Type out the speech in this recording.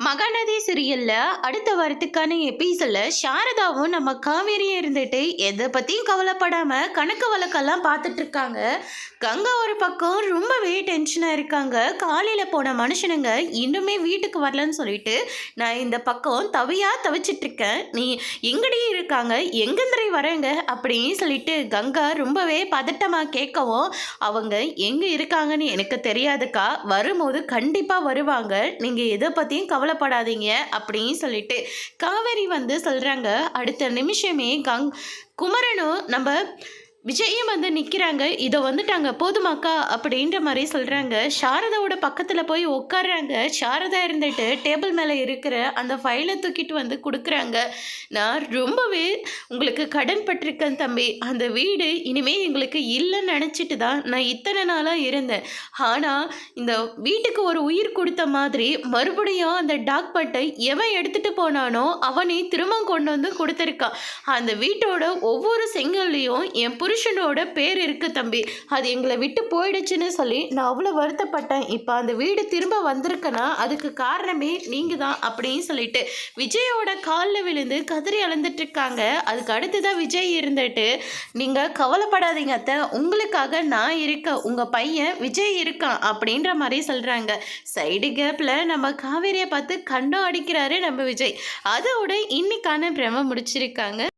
மகாநதி சீரியல்ல அடுத்த வாரத்துக்கான எபிசோட்ல சாரதாவும் நம்ம காவேரியும் இருந்துட்டு எதை பத்தியும் கவலைப்படாம கணக்கு வழக்கெல்லாம் பார்த்துட்டு இருக்காங்க. கங்கா ஒரு பக்கம் ரொம்பவே டென்ஷனா இருக்காங்க. காலையில போன மனுஷனுங்க இன்னுமே வீட்டுக்கு வரலன்னு சொல்லிட்டு நான் இந்த பக்கம் தவியா தவிச்சிட்டு இருக்கேன். நீ எங்கடி இருக்காங்க, எங்கந்திரை வரேங்க அப்படின்னு சொல்லிட்டு கங்கா ரொம்பவே பதட்டமா கேட்கவும், அவங்க எங்க இருக்காங்கன்னு எனக்கு தெரியாதுக்கா, வரும்போது கண்டிப்பா வருவாங்க, நீங்க எதை பத்தியும் கவலைப்படாதீங்க அப்படின்னு சொல்லிட்டு காவேரி வந்து சொல்கிறாங்க. அடுத்த நிமிஷமே குமரனும் நம்ம விஜயும் வந்து நிற்கிறாங்க. இதை வந்துட்டாங்க போதுமாக்கா அப்படின்ற மாதிரி சொல்கிறாங்க. சாரதாவோட பக்கத்தில் போய் உட்காடுறாங்க. சாரதா இருந்துட்டு டேபிள் மேலே இருக்கிற அந்த ஃபைலை தூக்கிட்டு வந்து கொடுக்குறாங்க. நான் ரொம்பவே உங்களுக்கு கடன் பட்டிருக்கேன் தம்பி. அந்த வீடு இனிமேல் எங்களுக்கு இல்லைன்னு நினச்சிட்டு தான் நான் இத்தனை நாளாக இருந்தேன். ஆனால் இந்த வீட்டுக்கு ஒரு உயிர் கொடுத்த மாதிரி மறுபடியும் அந்த டாக் பட்டை எவன் எடுத்துகிட்டு போனானோ அவனே திரும்ப கொண்டு வந்து கொடுத்துருக்கான். அந்த வீட்டோட ஒவ்வொரு செங்கல்லையும் என் புருஷனோட பேர் இருக்கு தம்பி. அது எங்களை விட்டு போயிடுச்சுன்னு சொல்லி நான் அவ்வளோ வருத்தப்பட்டேன். இப்போ அந்த வீடு திரும்ப வந்திருக்குன்னா அதுக்கு காரணமே நீங்கள் தான் அப்படின்னு சொல்லிட்டு விஜயோட காலில் விழுந்து கதறி அழுந்துட்டு இருக்காங்க. அதுக்கு அடுத்துதான் விஜய் இருந்துட்டு, நீங்கள் கவலைப்படாதீங்க அத்தை, உங்களுக்காக நான் இருக்கேன், உங்கள் பையன் விஜய் இருக்கான் அப்படின்ற மாதிரி சொல்கிறாங்க. சைடு கேப்பில் நம்ம காவேரியை பார்த்து கண்டம் அடிக்கிறாரு நம்ம விஜய். அதோட இன்னைக்கான பிரம முடிச்சிருக்காங்க.